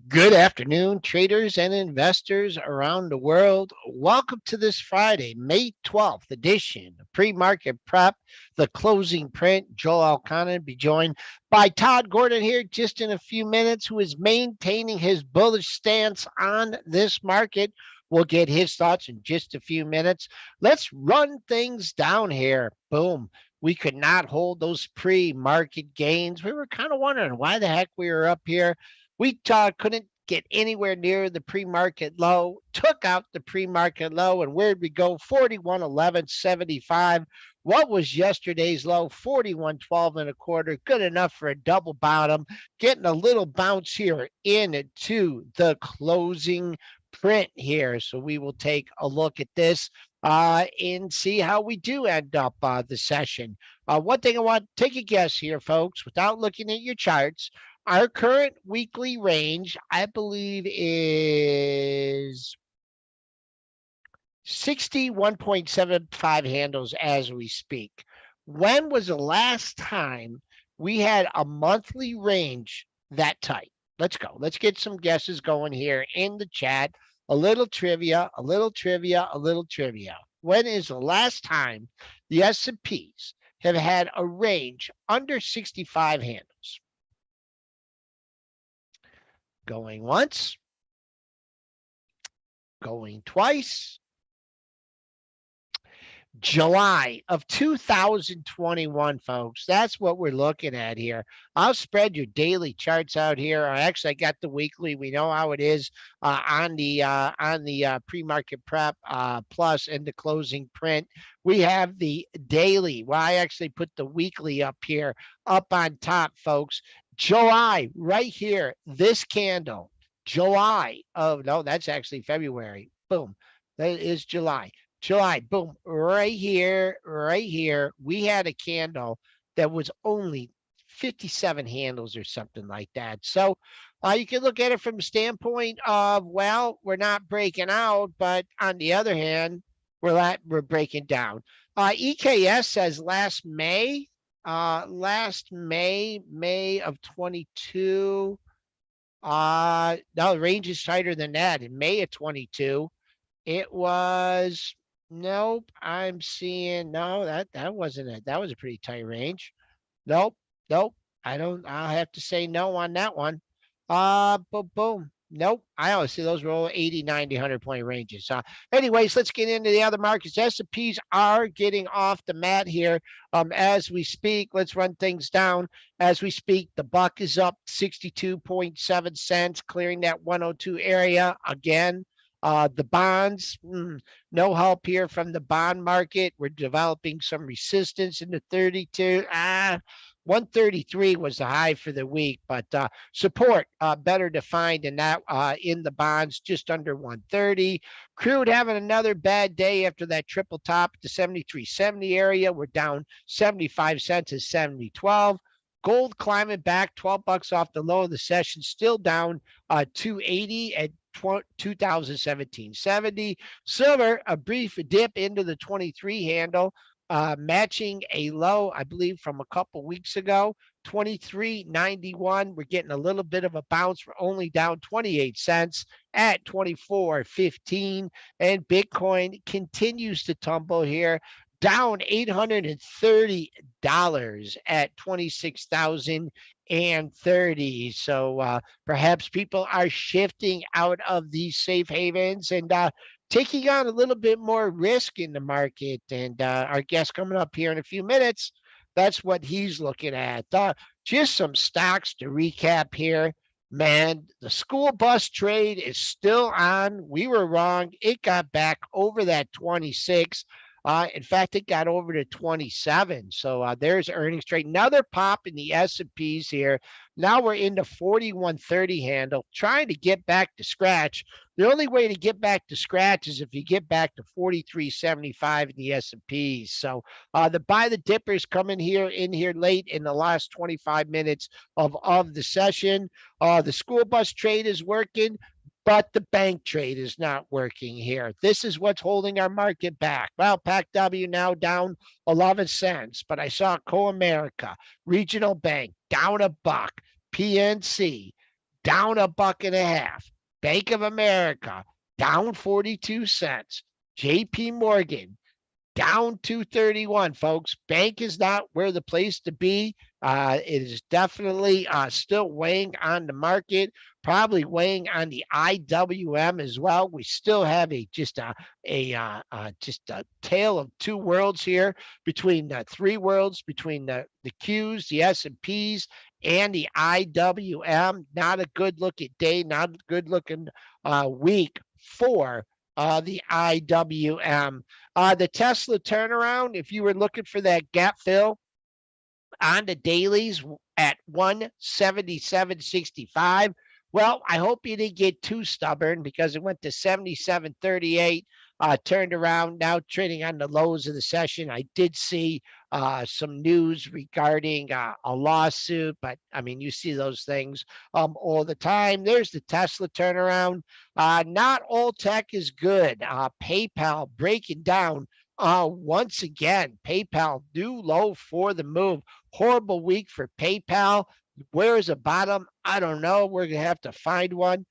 Good afternoon, traders and investors around the world. Welcome to this Friday, May 12th edition of Pre-Market Prep, the closing print. Joel Elconin be joined by Todd Gordon here just in a few minutes, who is maintaining his bullish stance on this market. We'll get his thoughts in just a few minutes. Let's run things down here. Boom. We could not hold those pre-market gains. We were kind of wondering why the heck we were up here. We couldn't get anywhere near the pre-market low, took out the pre-market low, and where'd we go? 41.1175. What was yesterday's low? 41.12 and a quarter. Good enough for a double bottom. Getting a little bounce here into the closing print here. So we will take a look at this and see how we do end up the session. One thing I want to take a guess here, folks, without looking at your charts. Our current weekly range, I believe, is 61.75 handles as we speak. When was the last time we had a monthly range that tight? Let's go. Let's get some guesses going here in the chat. A little trivia, a little trivia, a little trivia. When is the last time the S&Ps have had a range under 65 handles? Going once, going twice. July of 2021, folks. That's what we're looking at here. I'll spread your daily charts out here. I got the weekly. We know how it is on the pre-market prep plus and the closing print. We have the daily. Well, I actually put the weekly up here, up on top, folks. July, right here, this candle. July of, no, that's actually February. Boom. That is July. July, boom, right here, right here. We had a candle that was only 57 handles or something like that. So you can look at it from the standpoint of, well, we're not breaking out, but on the other hand, we're breaking down. EKS says last May of 22. No, the range is tighter than that. In May of 22, it was, nope, I'm seeing, no, that wasn't it. That was a pretty tight range. Nope, nope. I'll have to say no on that one. Boom, boom. Nope. I always see those roll 80, 90, 100-point ranges. Anyways, let's get into the other markets. S&Ps are getting off the mat here as we speak. Let's run things down as we speak. The buck is up 62.7 cents, clearing that 102 area again. The bonds, no help here from the bond market. We're developing some resistance in the 32. 133 was the high for the week, but support better defined than that in the bonds, just under 130. Crude having another bad day after that triple top at the 73.70 area. We're down 75 cents at 70.12. Gold climbing back 12 bucks off the low of the session, still down 280 at 2017.70. Silver, a brief dip into the 23 handle, matching a low, I believe, from a couple weeks ago, 23.91. We're getting a little bit of a bounce. We're only down 28 cents at 24.15. And Bitcoin continues to tumble here, down $830 at 26,030. So perhaps people are shifting out of these safe havens and taking on a little bit more risk in the market. And our guest coming up here in a few minutes, that's what he's looking at. Just some stocks to recap here. Man, the school bus trade is still on. We were wrong. It got back over that 26. In fact, it got over to 27. So there's earnings trade. Another pop in the S&Ps here. Now we're into 41.30 handle, trying to get back to scratch. The only way to get back to scratch is if you get back to 43.75 in the S&Ps. So the buy the dippers coming in here late in the last 25 minutes of the session. The school bus trade is working, but the bank trade is not working here. This is what's holding our market back. Well, PACW now down 11 cents, but I saw Co-America, Regional Bank, down $1, PNC, down $1.50. Bank of America, down 42 cents. JP Morgan, down 231, folks. Bank is not where the place to be. It is definitely still weighing on the market, probably weighing on the IWM as well. We still have just a tale of two worlds here, between the three worlds, between the Qs, the S&Ps, and the IWM. Not a good looking day, not a good looking week for the IWM. The Tesla turnaround, if you were looking for that gap fill on the dailies at 177.65. Well, I hope you didn't get too stubborn, because it went to 77.38, turned around, now trading on the lows of the session. I did see some news regarding a lawsuit, but I mean, you see those things all the time. There's the Tesla turnaround. Not all tech is good. PayPal breaking down once again. PayPal new low for the move. Horrible week for PayPal. Where is the bottom? I don't know. We're gonna have to find one.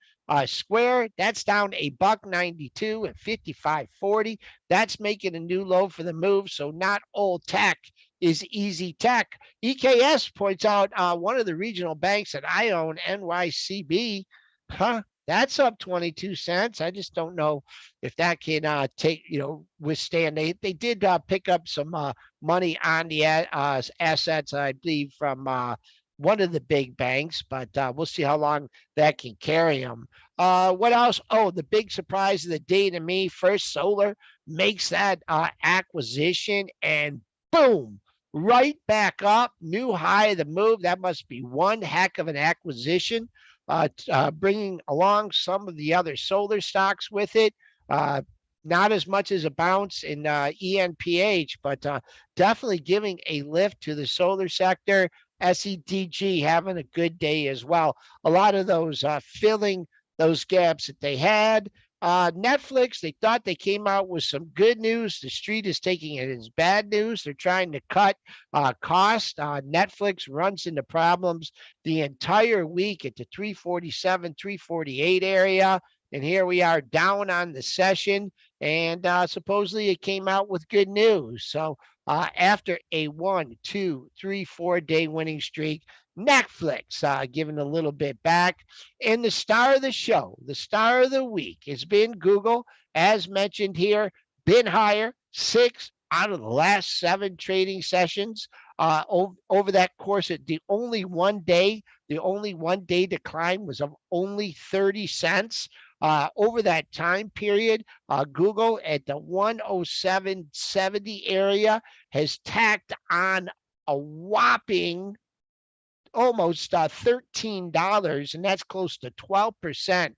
Square, that's down $1.92 at 55.40. That's making a new low for the move. So not all tech is easy tech. EKS points out one of the regional banks that I own, NYCB, that's up 22 cents. I just don't know if that can withstand. They did pick up some money on the assets, I believe, from one of the big banks, but we'll see how long that can carry them. What else? Oh, the big surprise of the day to me, First Solar makes that acquisition, and boom, right back up, new high of the move. That must be one heck of an acquisition, bringing along some of the other solar stocks with it. Not as much as a bounce in ENPH, but definitely giving a lift to the solar sector. SEDG having a good day as well. A lot of those filling those gaps that they had. Netflix, they thought they came out with some good news. The street is taking it as bad news. They're trying to cut cost. Netflix runs into problems the entire week at the 347, 348 area. And here we are down on the session. And supposedly it came out with good news. So after a 1, 2, 3, 4-day winning streak, Netflix giving a little bit back. And the star of the show, the star of the week, has been Google, as mentioned here, been higher 6 out of the last 7 trading sessions. Over that course, the only one day decline was of only 30 cents. Over that time period, Google at the 107.70 area has tacked on a whopping almost $13, and that's close to 12%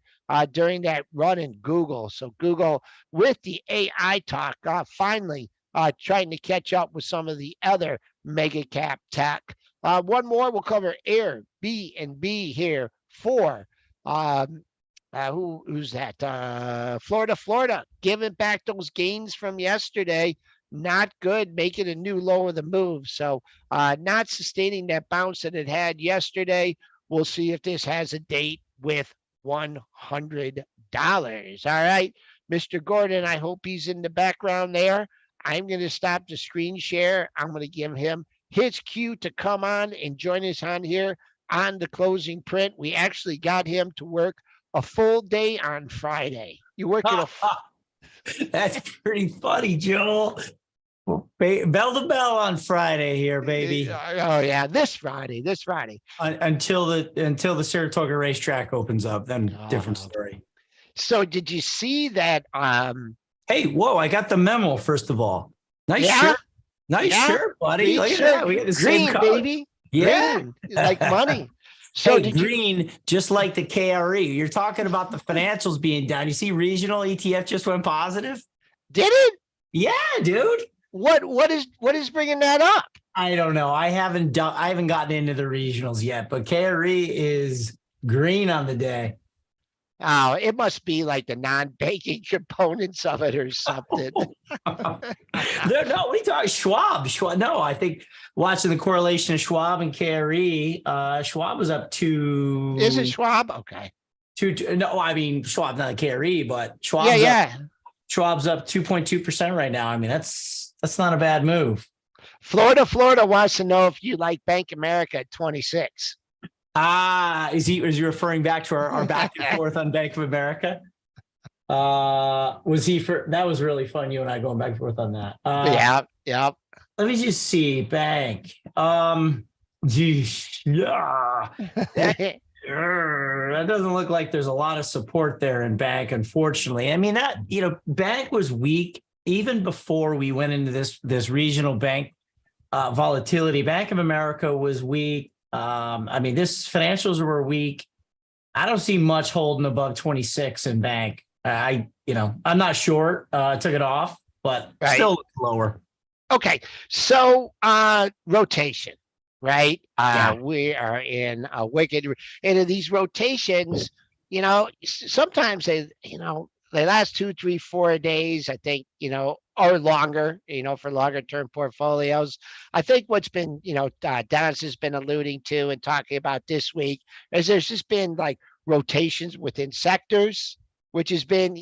during that run in Google. So Google, with the AI talk, finally trying to catch up with some of the other mega cap tech. One more, we'll cover Airbnb here for who's that? Florida, giving back those gains from yesterday. Not good, making a new low of the move. So not sustaining that bounce that it had yesterday. We'll see if this has a date with $100. All right, Mr. Gordon, I hope he's in the background there. I'm going to stop the screen share. I'm going to give him his cue to come on and join us on here on the closing print. We actually got him to work a full day on Friday. You work at That's pretty funny, Joel. Bell to bell on Friday here, baby. Oh yeah, this Friday. Until the Saratoga racetrack opens up, then different story. So did you see that? Hey, whoa! I got the memo. First of all, nice shirt, shirt, buddy. Green Look shirt. at that. We got the green, same color, baby. Yeah, green, like money. So hey, green, just like the KRE. You're talking about the financials being down. You see, regional ETF just went positive. Did it? Yeah, dude. What is bringing that up? I don't know. I haven't gotten into the regionals yet, but KRE is green on the day. Oh, it must be like the non-banking components of it or something. No, what are you talking? Schwab. No, I think watching the correlation of Schwab and KRE, Schwab was up Is it to Schwab? Okay. no, I mean Schwab, not KRE, but Yeah, yeah. Schwab's up 2.2% right now. I mean, that's not a bad move. Florida wants to know if you like Bank America at 26. Is he referring back to our back and forth on Bank of America? That was really fun, you and I going back and forth on that. Yeah, yeah. Let me just see. Bank. Geez, yeah. That doesn't look like there's a lot of support there in bank, unfortunately. I mean, bank was weak even before we went into this regional bank volatility. Bank of America was weak. I mean, this financials were weak. I don't see much holding above 26 in bank. I'm not short. I took it off, but Right. still lower. Okay. So rotation, right? Yeah. We are in a wicked, and in these rotations, sometimes they last 2, 3, 4 days, I think, or longer, for longer term portfolios. I think what's been, Dennis has been alluding to and talking about this week is there's just been like rotations within sectors, which has been,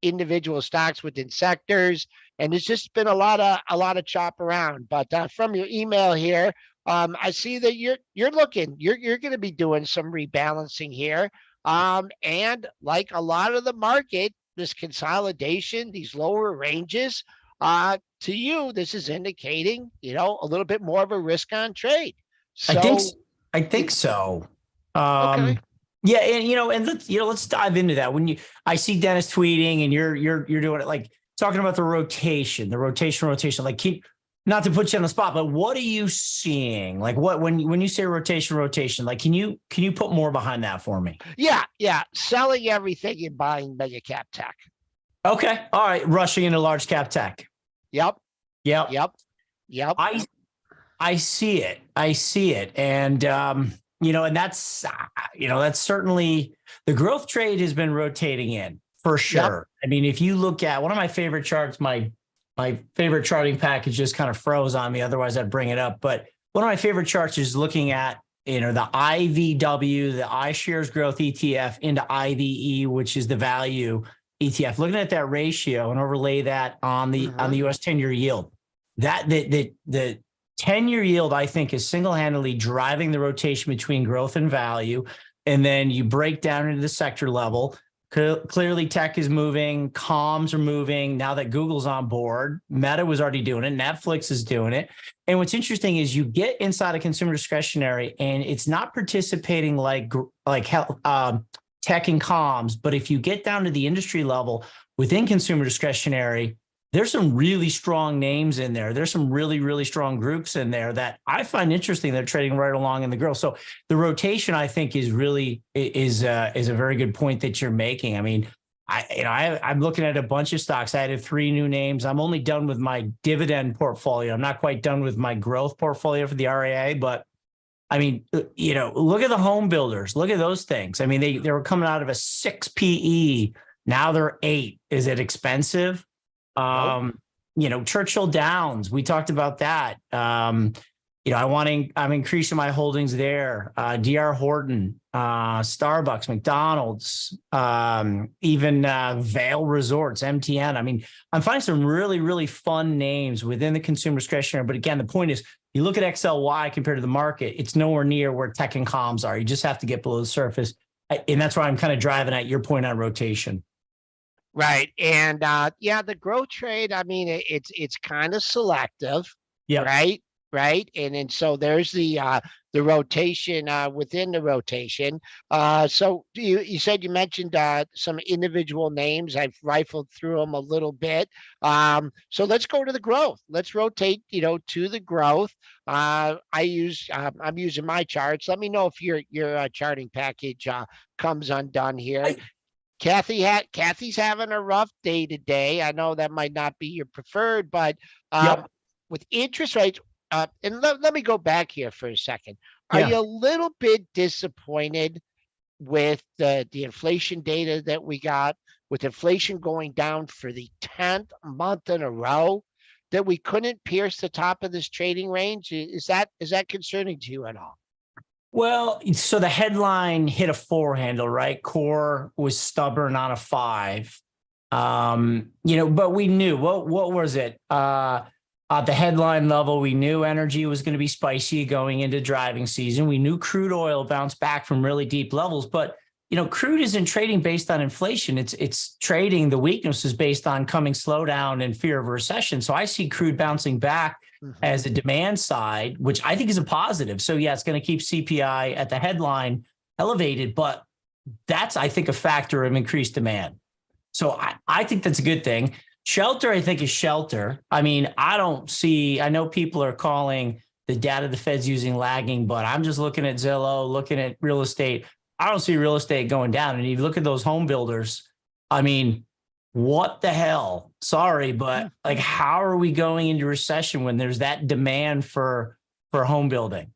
individual stocks within sectors, and there's just been a lot of chop around. But from your email here, I see that you're going to be doing some rebalancing here, and like a lot of the market, this consolidation, these lower ranges, to you, this is indicating a little bit more of a risk on trade. So I think so. okay. Yeah, and let's dive into that. I see Dennis tweeting, and you're doing it, like talking about the rotation. Like, not to put you on the spot, but what are you seeing? Like, when you say rotation, like, can you put more behind that for me? Yeah, selling everything and buying mega cap tech. Okay, all right, rushing into large cap tech. Yep. I see it, and and that's certainly the growth trade has been rotating in for sure. Yep. I mean, if you look at one of my favorite charts, my favorite charting package just kind of froze on me. Otherwise, I'd bring it up. But one of my favorite charts is looking at the IVW, the iShares Growth ETF into IVE, which is the value ETF. Looking at that ratio and overlay that on the U.S. 10-year yield. The 10-year yield, I think, is single-handedly driving the rotation between growth and value. And then you break down into the sector level. Clearly, tech is moving. Comms are moving. Now that Google's on board, Meta was already doing it. Netflix is doing it. And what's interesting is you get inside of consumer discretionary, and it's not participating like tech and comms. But if you get down to the industry level within consumer discretionary, there's some really strong names in there. There's some really, really strong groups in there that I find interesting. They're trading right along in the growth. So the rotation, I think, is a very good point that you're making. I mean, I'm looking at a bunch of stocks. I added 3 new names. I'm only done with my dividend portfolio. I'm not quite done with my growth portfolio for the RAA, but I mean, look at the home builders. Look at those things. I mean, they were coming out of a 6 PE. Now they're 8. Is it expensive? Nope. Churchill Downs, we talked about that. I'm increasing my holdings there. DR Horton, Starbucks, McDonald's, even Vail Resorts, MTN. I mean, I'm finding some really, really fun names within the consumer discretionary. But again, the point is, you look at XLY compared to the market, it's nowhere near where tech and comms are. You just have to get below the surface. And that's why I'm kind of driving at your point on rotation. Right. And the growth trade, I mean, it's kind of selective. Yeah. Right. And so there's the rotation within the rotation. So you said you mentioned some individual names. I've rifled through them a little bit. So let's go to the growth. Let's rotate, to the growth. I'm using my charts. Let me know if your charting package comes undone here. Kathy's having a rough day today. I know that might not be your preferred, but with interest rates, and let me go back here for a second. Are you a little bit disappointed with the inflation data that we got, with inflation going down for the 10th month in a row, that we couldn't pierce the top of this trading range? Is that concerning to you at all? Well, so the headline hit a four handle, right? Core was stubborn on a five. But we knew what was it? At the headline level, we knew energy was going to be spicy going into driving season. We knew crude oil bounced back from really deep levels, but crude isn't trading based on inflation. It's trading the weaknesses based on coming slowdown and fear of a recession. So I see crude bouncing back as a demand side, which I think is a positive. So yeah, it's going to keep CPI at the headline elevated, but that's, I think, a factor of increased demand. So I think that's a good thing. Shelter, I think, is shelter. I mean, I know people are calling the data the Fed's using lagging, but I'm just looking at Zillow, looking at real estate. I don't see real estate going down. And if you look at those home builders, I mean, what the hell? Sorry, but like, how are we going into recession when there's that demand for home building?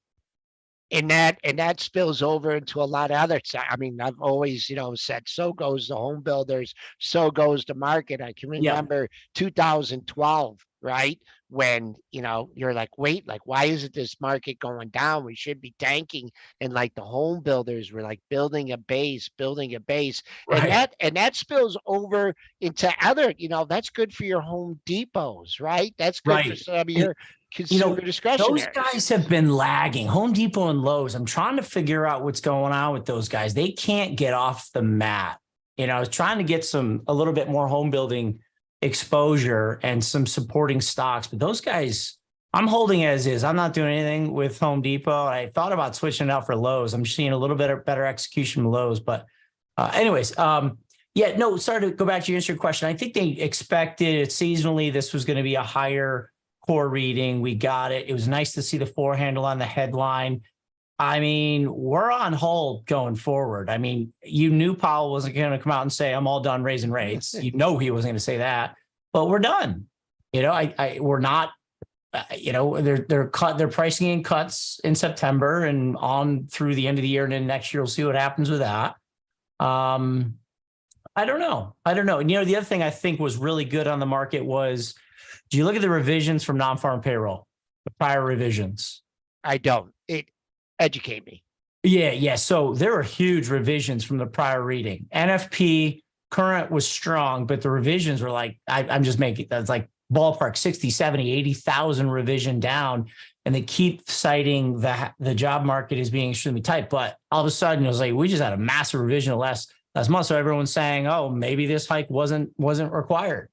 And that spills over into a lot of other. I mean, I've always, said, so goes the home builders, so goes the market. I can Yeah. remember 2012, right? When, you're like, wait, like, why isn't this market going down? We should be tanking. And like the home builders were like building a base. Right. And that spills over into other, that's good for your Home Depots, right? That's good for Right. some of And, your consumer those discretionaries. guys have been lagging. Home Depot and Lowe's. I'm trying to figure out what's going on with those guys. They can't get off the mat. I was trying to get a little bit more home building exposure and some supporting stocks, but those guys, I'm holding as is. I'm not doing anything with Home Depot. I thought about switching it out for Lowe's. I'm seeing a little bit better execution with Lowe's, but yeah, no, sorry to go back to your answer question. I think they expected it seasonally. This was going to be a higher core reading. We got it. It was nice to see the four handle on the headline. I mean, we're on hold going forward. I mean, you knew Powell wasn't going to come out and say, I'm all done raising rates. He wasn't going to say that, but we're done. We're not, they're pricing in cuts in September and on through the end of the year. And then next year, we'll see what happens with that. I don't know. And, the other thing I think was really good on the market was, do you look at the revisions from non-farm payroll, the prior revisions? I don't. Educate me. Yeah. So there were huge revisions from the prior reading. NFP current was strong, but the revisions were like, I'm just making, that's like ballpark 60, 70, 80,000 revision down. And they keep citing the job market as being extremely tight. But all of a sudden it was like, we just had a massive revision last month. So everyone's saying, oh, maybe this hike wasn't required.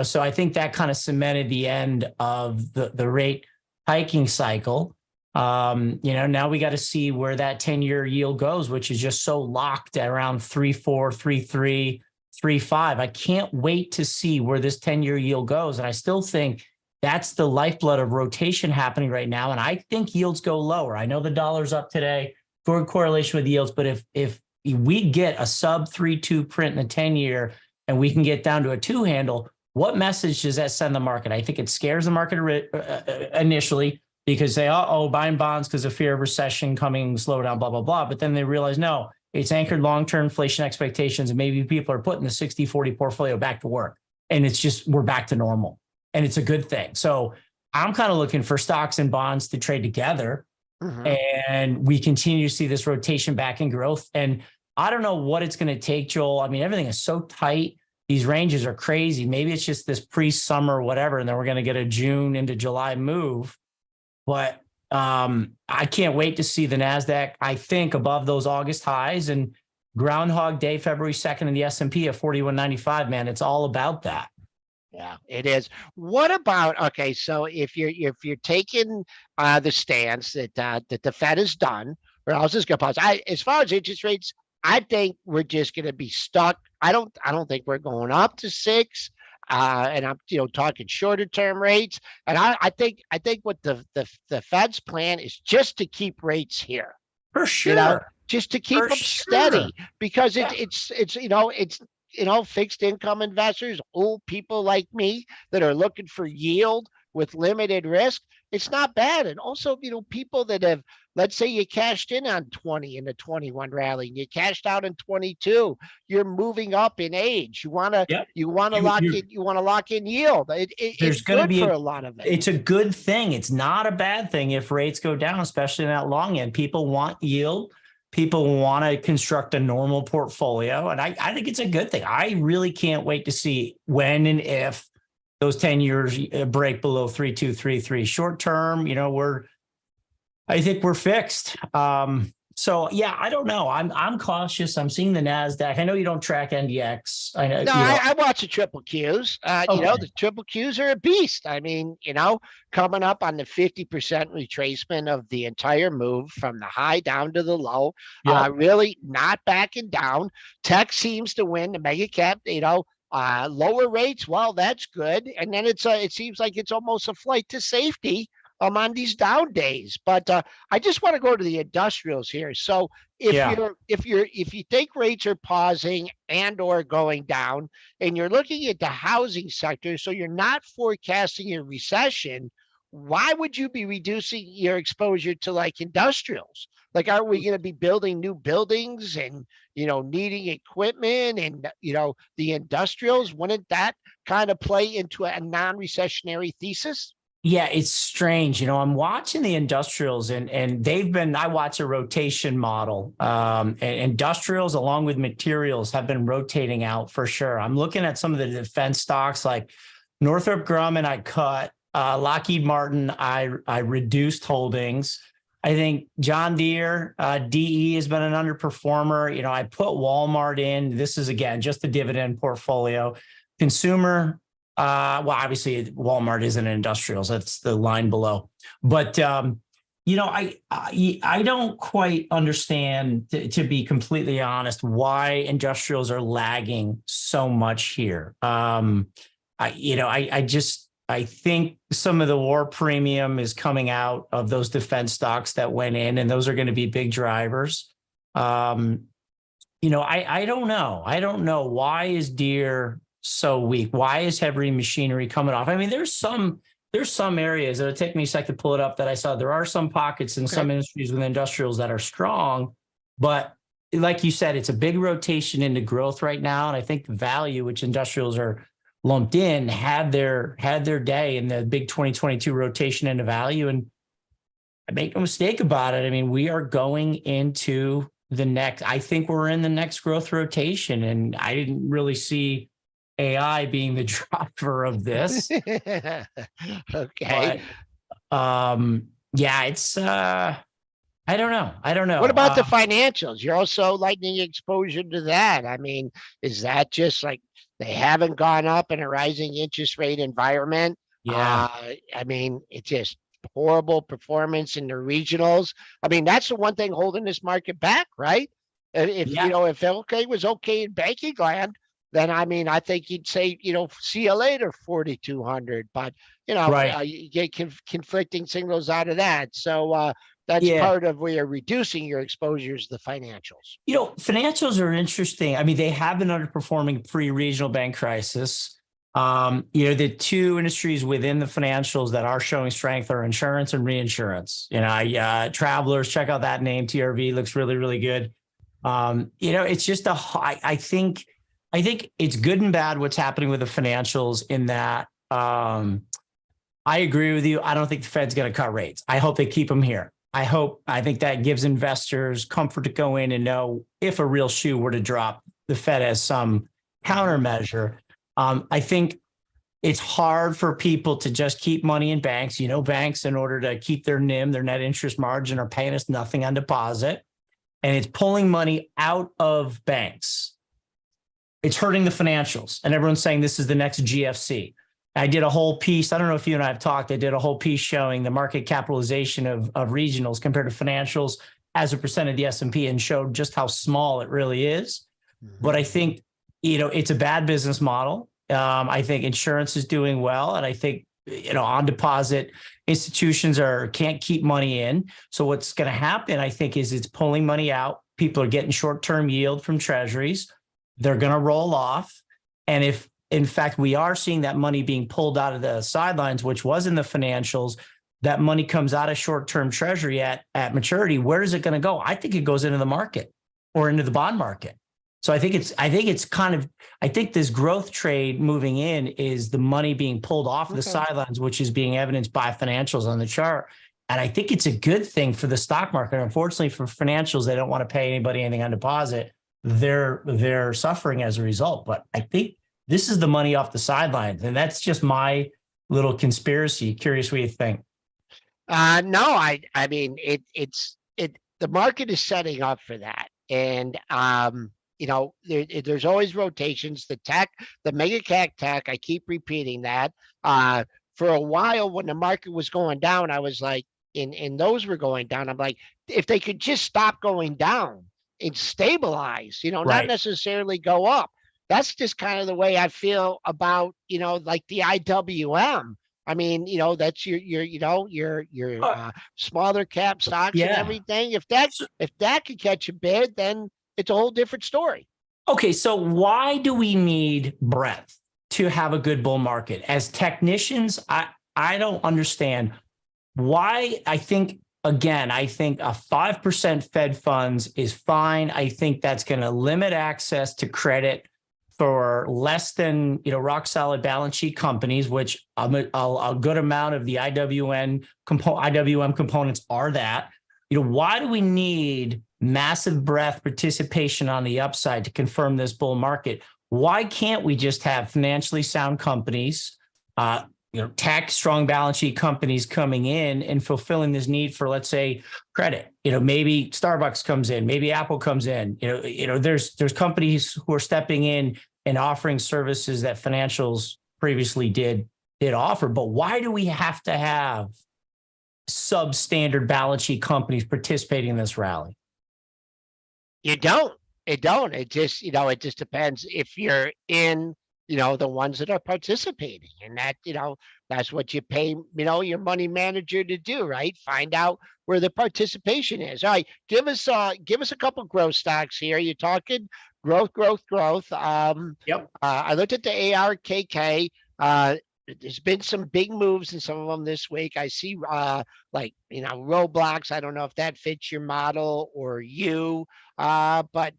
So I think that kind of cemented the end of the rate hiking cycle. Now we got to see where that 10-year yield goes, which is just so locked at around 3.4, 3.3, 3.5. I can't wait to see where this 10-year yield goes. And I still think that's the lifeblood of rotation happening right now. And I think yields go lower. I know the dollar's up today, good correlation with yields, but if we get a sub 3.2 print in the 10-year and we can get down to a two handle, what message does that send the market? I think it scares the market initially because they buying bonds because of fear of recession coming, slowdown, blah, blah, blah. But then they realize, no, it's anchored long-term inflation expectations. And maybe people are putting the 60-40 portfolio back to work. And it's just, we're back to normal. And it's a good thing. So I'm kind of looking for stocks and bonds to trade together. And we continue to see this rotation back in growth. And I don't know what it's going to take, Joel. I mean, everything is so tight. These ranges are crazy. Maybe it's just this pre-summer, whatever, and then we're going to get a June into July move. But I can't wait to see the NASDAQ, I think, above those August highs and Groundhog Day, February 2nd in the S&P at 41.95, man. It's all about that. Yeah, it is. What about, okay, so if you're taking the stance that the Fed is done, or I was just going to pause. As far as interest rates, I think we're just going to be stuck. I don't think we're going up to 6. And I'm talking shorter term rates. And I think what the Fed's plan is just to keep rates here. For sure. Just to keep them steady, because it's fixed income investors, old people like me that are looking for yield. with limited risk, it's not bad. And also, people that have, let's say you cashed in on 20 in the 21 rally and you cashed out in 22, you're moving up in age. You want to, Yep. lock You, in, yield. It's there's going to good be for a lot of it. it's a good thing. It's not a bad thing if rates go down, especially in that long end. People want yield. People want to construct a normal portfolio. And I think it's a good thing. I really can't wait to see when and if those 10 years break below 3.233 short term. I think we're fixed. So yeah, I don't know. I'm cautious. I'm seeing the Nasdaq. I know you don't track NDX. I know. No, I watch the triple Qs. Okay. The triple Qs are a beast. I mean, coming up on the 50% retracement of the entire move from the high down to the low, Yep. really not backing down. Tech seems to win the mega cap, lower rates. Well, that's good. And then it seems like it's almost a flight to safety on these down days. But I just want to go to the industrials here. So if you think rates are pausing and or going down, and you're looking at the housing sector, so you're not forecasting a recession, why would you be reducing your exposure to like industrials? Like, are we going to be building new buildings and needing equipment and the industrials? Wouldn't that kind of play into a non-recessionary thesis? Yeah, it's strange. I'm watching the industrials and I watch a rotation model. And industrials along with materials have been rotating out for sure. I'm looking at some of the defense stocks like Northrop Grumman, I cut, Lockheed Martin, I reduced holdings. I think John Deere, DE has been an underperformer. I put Walmart in. This is, again, just the dividend portfolio. Consumer, well, obviously Walmart isn't industrials. That's the line below. But, I don't quite understand, to be completely honest, why industrials are lagging so much here. I think some of the war premium is coming out of those defense stocks that went in, and those are going to be big drivers. I don't know. I don't know. Why is Deere so weak? Why is heavy machinery coming off? I mean, there's some areas, it'll take me a second to pull it up, that I saw there are some pockets in some industries with industrials that are strong, but like you said, it's a big rotation into growth right now. And I think the value, which industrials are lumped in, had their day in the big 2022 rotation into value. And I make no mistake about it. I mean, we are going into I think we're in the next growth rotation, and I didn't really see AI being the driver of this. Okay. But, yeah, it's, I don't know. What about the financials? You're also lightening exposure to that. I mean, is that just like they haven't gone up in a rising interest rate environment? Yeah. I mean, it's just horrible performance in the regionals. I mean, that's the one thing holding this market back, right? If if LK was okay in banking land, then I mean, I think you'd say, see you later, 4,200. But Right. you get conflicting signals out of that. So that's part of where you're reducing your exposures to the financials. Financials are interesting. I mean, they have been underperforming pre-regional bank crisis. The two industries within the financials that are showing strength are insurance and reinsurance. Travelers, check out that name. TRV looks really, really good. It's just I think it's good and bad what's happening with the financials in that, I agree with you. I don't think the Fed's going to cut rates. I hope they keep them here. I think that gives investors comfort to go in and know if a real shoe were to drop, the Fed has some countermeasure. I think it's hard for people to just keep money in banks. Banks, in order to keep their NIM, their net interest margin, are paying us nothing on deposit, and it's pulling money out of banks. It's hurting the financials, and everyone's saying this is the next GFC. I did a whole piece. I don't know if you and I have talked. I did a whole piece showing the market capitalization of regionals compared to financials as a percent of the S&P, and showed just how small it really is. But I think, it's a bad business model. I think insurance is doing well. And I think, on deposit, institutions can't keep money in. So what's going to happen, I think, is it's pulling money out. People are getting short-term yield from treasuries. They're going to roll off. And if in fact, we are seeing that money being pulled out of the sidelines, which was in the financials. That money comes out of short-term treasury at maturity. Where is it going to go? I think it goes into the market or into the bond market. So I think this growth trade moving in is the money being pulled off the sidelines, which is being evidenced by financials on the chart. And I think it's a good thing for the stock market. Unfortunately, for financials, they don't want to pay anybody anything on deposit. They're suffering as a result. But I think this is the money off the sidelines. And that's just my little conspiracy. Curious what you think. No, I mean, the market is setting up for that. And, there's always rotations. The mega cap tech, I keep repeating that. For a while when the market was going down, I was like, and those were going down. I'm like, if they could just stop going down and stabilize, not necessarily go up. That's just kind of the way I feel about, like the IWM. I mean, that's your smaller cap stocks and everything. If that could catch a bid, then it's a whole different story. Okay, so why do we need breadth to have a good bull market? As technicians, I don't understand why. I think a 5% Fed funds is fine. I think that's going to limit access to credit for less than rock solid balance sheet companies, which a good amount of the IWM components are that. Why do we need massive breadth participation on the upside to confirm this bull market? Why can't we just have financially sound companies, tech strong balance sheet companies coming in and fulfilling this need for, let's say, credit? Maybe Starbucks comes in, maybe Apple comes in. There's companies who are stepping in and offering services that financials previously did offer. But why do we have to have substandard balance sheet companies participating in this rally? You don't. It don't. It just, it just depends if you're in, the ones that are participating, and that, that's what you pay, your money manager to do, right? Find out where the participation is. All right, give us a couple growth stocks here. You're talking growth. Yep. I looked at the ARKK. There's been some big moves in some of them this week. I see Roblox. I don't know if that fits your model or you, but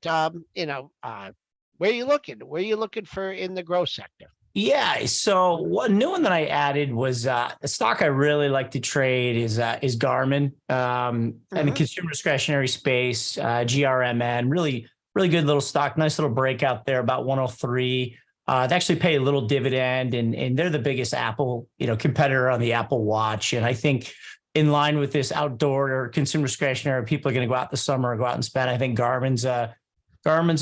where are you looking? Where are you looking for in the growth sector? Yeah. So one new one that I added was a stock I really like to trade is Garmin, and the consumer discretionary space, GRMN. Really, really good little stock. Nice little breakout there, about 103. They actually pay a little dividend, and they're the biggest Apple, competitor on the Apple Watch. And I think in line with this outdoor or consumer discretionary, people are going to go out this summer or go out and spend. I think Garmin's a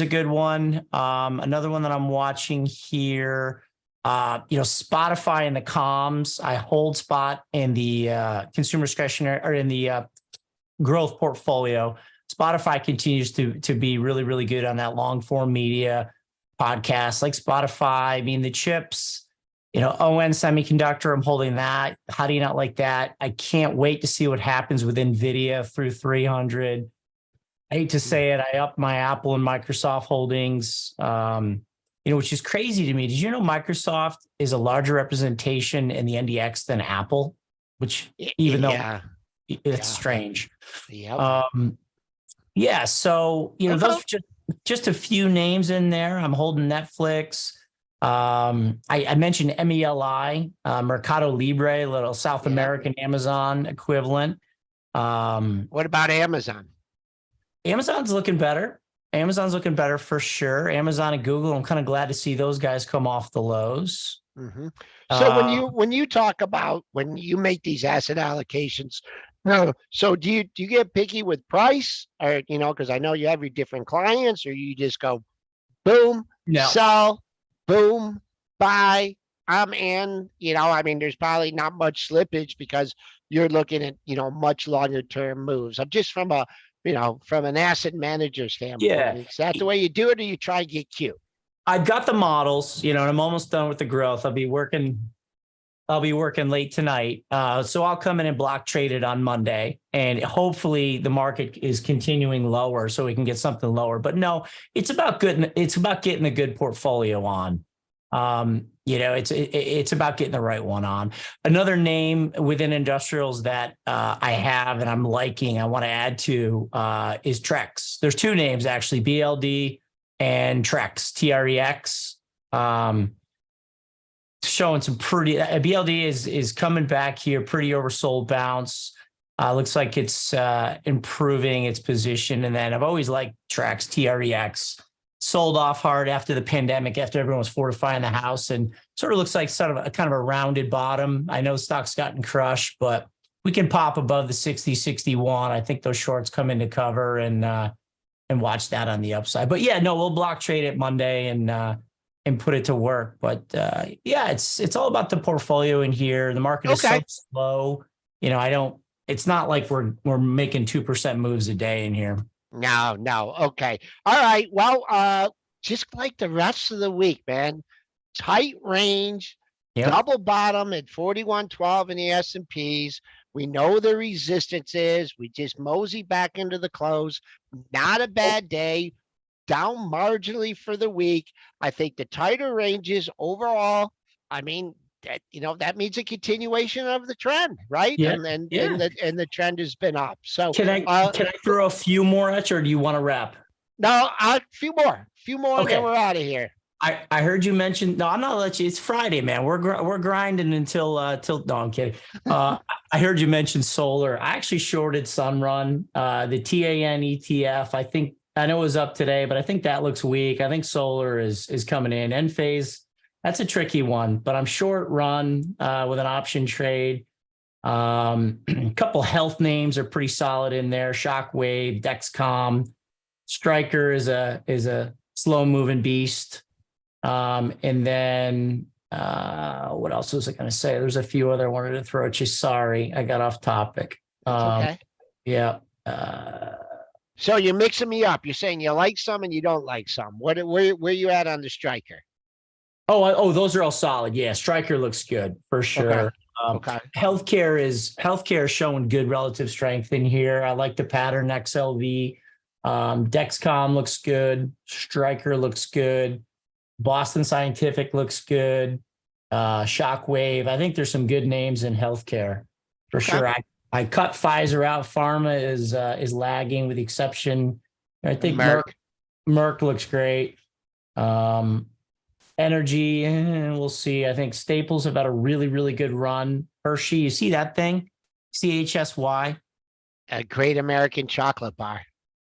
good one. Another one that I'm watching here, Spotify and the comms. I hold spot in the consumer discretionary or in the growth portfolio. Spotify continues to be really, really good on that long form media podcasts like Spotify. I mean, the chips, ON Semiconductor, I'm holding that. How do you not like that? I can't wait to see what happens with NVIDIA through 300. I hate to say it, I upped my Apple and Microsoft holdings, which is crazy to me. Did you know Microsoft is a larger representation in the NDX than Apple? Which, even though it's strange. Yeah. So those are just a few names in there. I'm holding Netflix. I mentioned MELI, Mercado Libre, a little South American Amazon equivalent. What about Amazon? Amazon's looking better. Amazon's looking better for sure. Amazon and Google, I'm kind of glad to see those guys come off the lows. So when you talk about when you make these asset allocations, so do you get picky with price, or because I know you have your different clients, or you just go boom, sell, boom, buy, I'm in. I mean, there's probably not much slippage because you're looking at much longer term moves. I'm just from an asset manager standpoint. Yeah. Is that the way you do it, or you try to get cute? I've got the models, and I'm almost done with the growth. I'll be working late tonight. So I'll come in and block trade it on Monday, and hopefully the market is continuing lower so we can get something lower. But no, it's about getting a good portfolio on. It's about getting the right one on. Another name within industrials that I have and I'm liking, I want to add to is Trex. There's two names actually, BLD and Trex, TREX. Showing some pretty BLD is coming back here, pretty oversold bounce. Looks like it's improving its position. And then I've always liked Trex, TREX. Sold off hard after the pandemic, after everyone was fortifying the house, and sort of looks like sort of a kind of a rounded bottom. I know stock's gotten crushed, but we can pop above the 60, 61. I think those shorts come into cover and watch that on the upside. But yeah, no, we'll block trade it Monday and put it to work. But yeah, it's all about the portfolio in here. The market is so slow. It's not like we're making 2% moves a day in here. No. Okay. All right. Well, just like the rest of the week, man, tight range, double bottom at 41.12 in the S&Ps. We know the resistance is. We just mosey back into the close. Not a bad day. Down marginally for the week. I think the tighter ranges overall, I mean, that means a continuation of the trend, right? Yeah. And the trend has been up. So can I throw a few more at you, or do you want to wrap? No, a few more, okay. And then we're out of here. I heard you mention. No, I'm not let you. It's Friday, man. We're grinding until. No, I'm kidding. I heard you mention solar. I actually shorted Sunrun, the TAN ETF. I know it was up today, but I think that looks weak. I think solar is coming in. Enphase, that's a tricky one, but I'm short run with an option trade. A couple health names are pretty solid in there. Shockwave, Dexcom, Stryker is a slow moving beast. And then what else was I going to say? There's a few other I wanted to throw at you. Sorry, I got off topic. Okay. Yeah. So you're mixing me up. You're saying you like some and you don't like some. Where you at on the Stryker? Oh, those are all solid. Yeah, Stryker looks good for sure. Okay. Healthcare is showing good relative strength in here. I like the pattern XLV. Dexcom looks good. Stryker looks good. Boston Scientific looks good. Shockwave. I think there's some good names in healthcare for sure. I cut Pfizer out. Pharma is lagging with the exception. I think Merck looks great. Energy, we'll see. I think Staples have had a really, really good run. Hershey, you see that thing? CHSY? A Great American Chocolate Bar.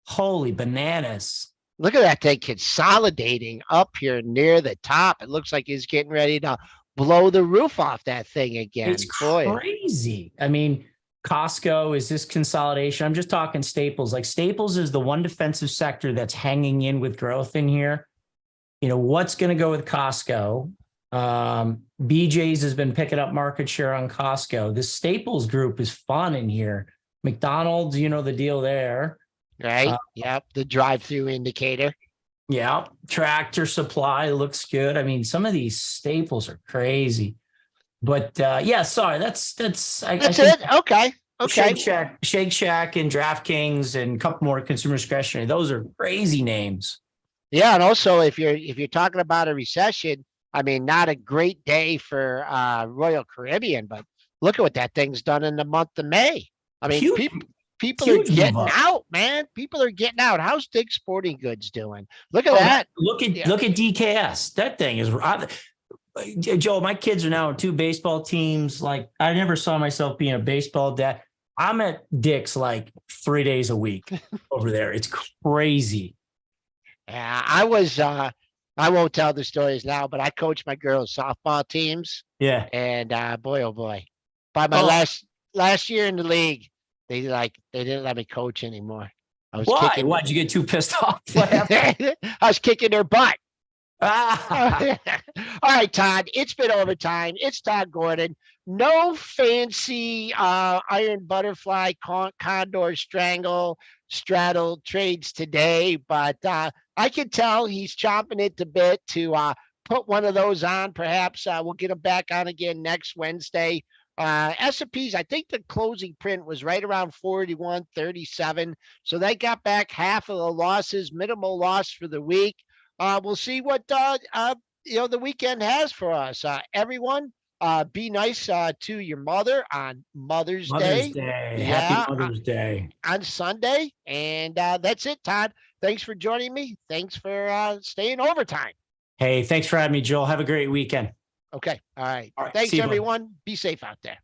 Holy bananas. Look at that thing consolidating up here near the top. It looks like he's getting ready to blow the roof off that thing again. It's crazy. I mean, Costco, is this consolidation? I'm just talking Staples. Like Staples is the one defensive sector that's hanging in with growth in here. What's going to go with Costco? BJ's has been picking up market share on Costco. The Staples group is fun in here. McDonald's, the deal there. Right. Yep. The drive-through indicator. Yeah. Tractor Supply looks good. I mean, some of these staples are crazy. But yeah, sorry. That's it. Okay. Shake Shack and DraftKings and a couple more consumer discretionary. Those are crazy names. Yeah, and also if you're talking about a recession, I mean, not a great day for Royal Caribbean, but look at what that thing's done in the month of May. I mean, people are getting out, man. People are getting out. How's Dick's Sporting Goods doing? Look at that. Look at DKS. That thing is. Joe, my kids are now in 2 baseball teams. Like, I never saw myself being a baseball dad. I'm at Dick's like 3 days a week over there. It's crazy. Yeah, I was. I won't tell the stories now, but I coached my girls' softball teams. Yeah, and boy, oh boy, by my last year in the league, they didn't let me coach anymore. I was Why? kicking. Why'd you get too pissed off? I was kicking their butt. All right, Todd. It's been overtime. It's Todd Gordon. No fancy iron butterfly, condor straddle trades today, but I can tell he's chomping at the bit to put one of those on. Perhaps we'll get him back on again next Wednesday. S&Ps, I think the closing print was right around 41.37. So they got back half of the losses, minimal loss for the week. We'll see what the weekend has for us. Everyone, be nice to your mother on Mother's Mother's Day. Day. Happy Yeah, Mother's Day. on Sunday. And that's it, Todd. Thanks for joining me. Thanks for staying overtime. Hey, thanks for having me, Joel. Have a great weekend. Okay. All right. All right. See Thanks, you, bud. everyone. Be safe out there.